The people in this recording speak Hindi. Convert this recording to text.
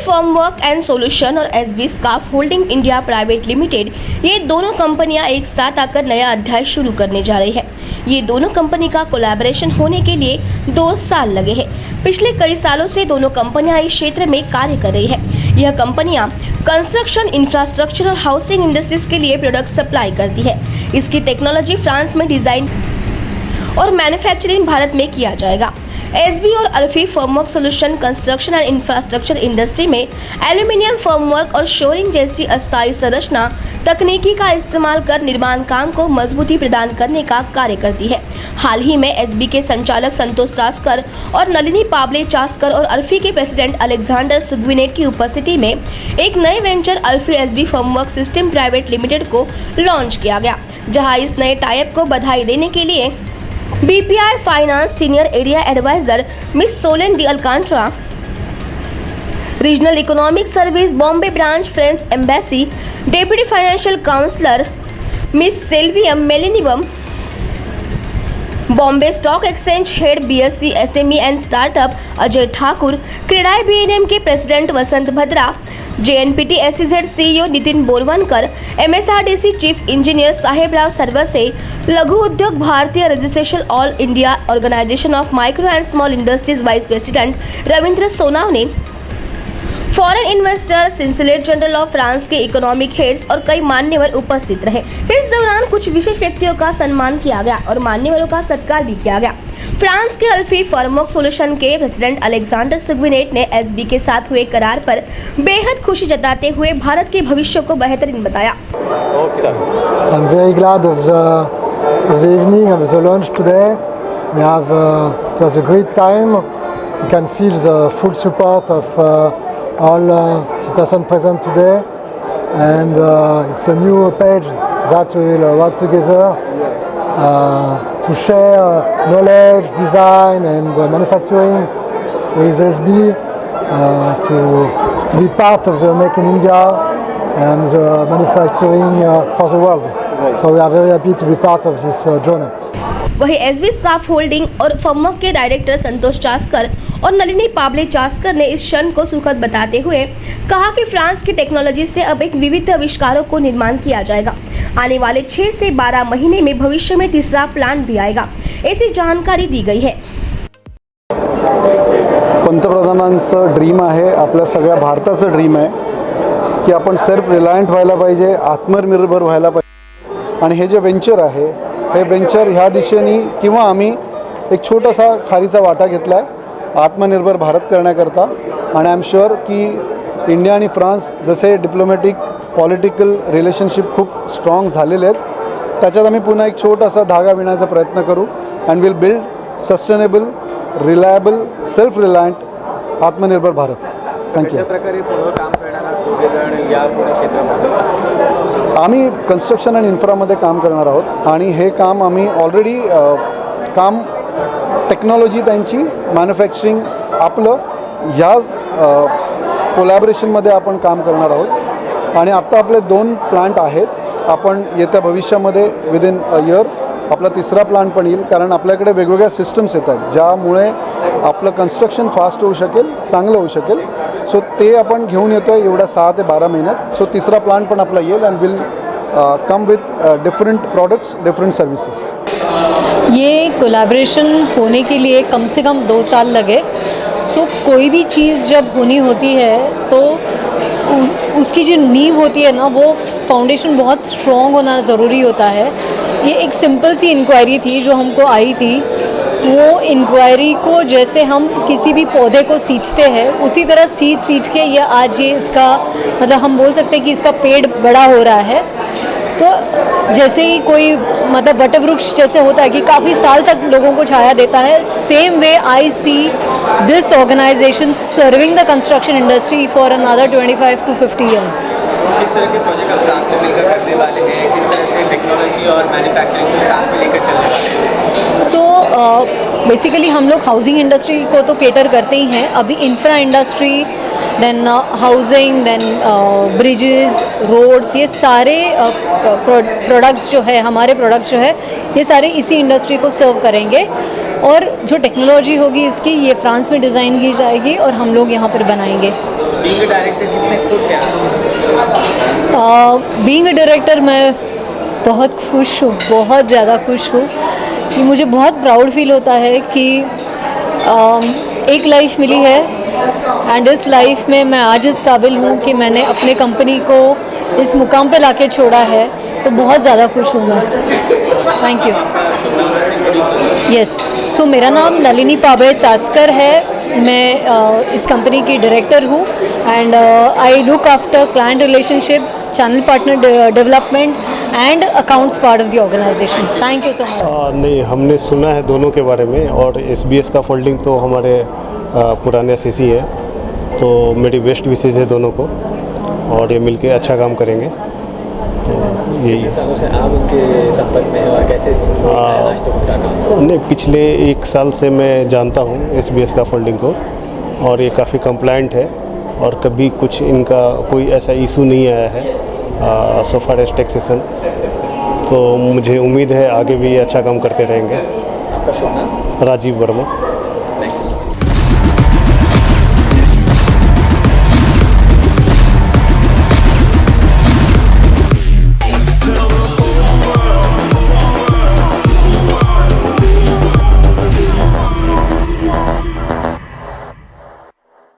फॉर्मवर्क एंड सॉल्यूशन और SB scarf holding India private limited, ये दोनों कंपनियां एक साथ आकर नया अध्याय शुरू करने जा रही है। ये दोनों कंपनी का कोलैबोरेशन होने के लिए 2 साल लगे हैं। पिछले कई सालों से दोनों कंपनियां इस क्षेत्र में कार्य कर रही है। यह कंपनियां कंस्ट्रक्शन, इंफ्रास्ट्रक्चर और हाउसिंग इंडस्ट्रीज के लिए प्रोडक्ट सप्लाई करती है। इसकी टेक्नोलॉजी फ्रांस में डिजाइन और मैन्युफैक्चरिंग भारत में किया जाएगा। एसबी और Alfi formwork solution construction and infrastructure industry में एल्यूमिनियम फर्मवर्क और शोरिंग जैसी अस्थायी संरचना तकनीकी का इस्तेमाल कर निर्माण काम को मजबूती प्रदान करने का कार्य करती है। हाल ही में एसबी के संचालक संतोष चास्कर और नलिनी पाबले चास्कर और अल्फी के प्रेसिडेंट अलेक्जेंडर सुग्विनेट की उपस्थिति में एक नए venture अल्फी SB फर्मवर्क system private limited को लॉन्च किया गया, जहां इस नए टाइप को बधाई देने के लिए BPI finance senior area advisor miss Solene de Alcantara, regional economic service Bombay branch French embassy deputy financial counsellor miss सेल्वियम मेलिनिबम, Bombay stock exchange head BSc SME and startup Ajay Thakur, CREDAI BNM के president Vasant Bhadra, JNPT SEZ CEO Nitin Borwankar, MSRDC chief engineer Sahebrao Sarvase, Laghu Udyog Bharatiya registration all India organisation of micro and small industries vice president Ravindra Sonawane, foreign investor, सिंसलेट general of France के इकोनॉमिक हेड्स और कई मान्यवर उपस्थित रहे। इस दौरान कुछ विशेष व्यक्तियों का सम्मान किया गया और मान्यवरों का सत्कार भी किया गया। फ्रांस के अल्फी फर्मवर्क सॉल्यूशन के प्रेसिडेंट अलेक्जेंडर सुग्विनेट ने एसबी के साथ हुए करार पर बेहद खुशी जताते हुए भारत के भविष्य को बेहतरीन बताया। I'm very glad of the evening of the launch today. It was a great time. You can feel the full support of all the person present today, and it's a new page that we will work together to share knowledge, design and manufacturing with SB to be part of the Make in India and the manufacturing for the world. So we are very happy to be part of this journey. वही एसबी स्काफ होल्डिंग और फर्मवर्क के डायरेक्टर संतोष चास्कर और नलिनी पाबले चास्कर ने इस क्षण को सुखद बताते हुए कहा कि फ्रांस की टेक्नोलॉजी से अब एक विविध आविष्कारों को निर्माण किया जाएगा। आने वाले 6 से 12 महीने में भविष्य में तीसरा प्लांट भी आएगा, ऐसी जानकारी दी गई है। पंतप्रधानांचं ड्रीम आहे, आपल्या सगळ्या भारताचं ड्रीम आहे की आपण सेल्फ रिलायंट व्हायला पाहिजे, आत्मनिर्भर व्हायला पाहिजे। आणि हे जे वेंचर आहे, हे वेंचर ह्या दिशेने किंवा आम्ही एक छोटासा खारीचा वाटा घेतला आहे आत्मनिर्भर भारत करण्याकरता। आणि आय एम शुअर की इंडिया आणि फ्रान्स जसे डिप्लोमॅटिक पॉलिटिकल रिलेशनशिप खूप स्ट्रॉंग झालेले आहेत, त्याच्यात आम्ही पुन्हा एक छोटासा धागा विणायचा प्रयत्न करू and will build sustainable, reliable, self reliant आत्मनिर्भर भारत। थँक्यू। आम्ही कन्स्ट्रक्शन आणि इन्फ्रामध्ये काम करणार आहोत आणि हे काम आम्ही ऑलरेडी काम टेक्नॉलॉजी त्यांची मॅन्युफॅक्चरिंग आपलं ह्याच कोलॅबोरेशनमध्ये आपण काम करणार आहोत। आणि आत्ता आपले 2 प्लांट आहेत। आपण येत्या भविष्यामध्ये विदिन अ इयर आपला तिसरा प्लांट पण येईल, कारण आपल्याकडे वेगवेगळ्या सिस्टम्स येत आहेत ज्यामुळे आपलं कन्स्ट्रक्शन फास्ट होऊ शकेल, चांगलं होऊ शकेल। सो ते आपण घेऊन येतो आहे एवढ्या 6 ते 12 महिन्यात। सो तिसरा प्लांट पण आपला येईल and will come with different products, different services. ये कोलैबोरेशन होने के लिए कम से कम 2 साल लगे। सो कोई भी चीज़ जब होनी होती है तो उसकी जो नींव होती है ना, वो फाउंडेशन बहुत स्ट्रॉन्ग होना ज़रूरी होता है। ये एक सिंपल सी इंक्वायरी थी जो हमको आई थी, वो इंक्वायरी को जैसे हम किसी भी पौधे को सींचते हैं उसी तरह सींच के ये आज ये इसका मतलब हम बोल सकते हैं कि इसका पेड़ बड़ा हो रहा है। तो जैसे ही कोई मतलब वटवृक्ष जैसे होता है कि काफ़ी साल तक लोगों को छाया देता है, same way I see this organisation serving the construction industry for another 25 to 50 years. किस तरह के प्रोजेक्ट आप साथ में मिलकर करने वाले हैं, किस तरह से टेक्नोलॉजी और मैन्युफैक्चरिंग को साथ में लेकर चलने वाले हैं? सो बेसिकली हम लोग हाउसिंग इंडस्ट्री को तो केटर करते ही हैं। अभी infra industry, then housing, then bridges, roads, ये सारे प्रोडक्ट्स जो है, हमारे प्रोडक्ट्स जो है, ये सारे इसी इंडस्ट्री को सर्व करेंगे। और जो टेक्नोलॉजी होगी इसकी ये फ्रांस में डिज़ाइन की जाएगी और हम लोग यहाँ पर बनाएंगे। बीइंग अ डायरेक्टर कितने खुश हैं बीइंग अ डायरेक्टर मैं बहुत खुश हूँ, बहुत ज़्यादा खुश हूँ कि मुझे बहुत प्राउड फील होता है कि एक लाइफ मिली है एंड इस लाइफ में मैं आज इस काबिल हूँ कि मैंने अपने कंपनी को इस मुकाम पे लाके छोड़ा है, तो बहुत ज़्यादा खुश हूँ मैं। Thank you. यस, सो मेरा नाम नलिनी पाबड़े चास्कर है, मैं इस कंपनी की डायरेक्टर हूँ and I look after client relationship, channel partner development and accounts part of the organisation. Thank you so much. नहीं, हमने सुना है दोनों के बारे में और SBS का फोल्डिंग तो हमारे पुराने SEC है, तो मेरी बेस्ट विशेष है दोनों को और ये मिलके अच्छा काम करेंगे, तो यही है। सालों से आप उनके संपर्क में हैं और कैसे आज तक उनका काम? नहीं, पिछले 1 साल से मैं जानता हूँ SBS का फोल्डिंग को और ये काफ़ी कंप्लाइंट है और कभी कुछ इनका कोई ऐसा इशू नहीं आया है सो फार एज टैक्सेशन, तो मुझे उम्मीद है आगे भी अच्छा काम करते रहेंगे। आपका शुभ नाम? राजीव वर्मा।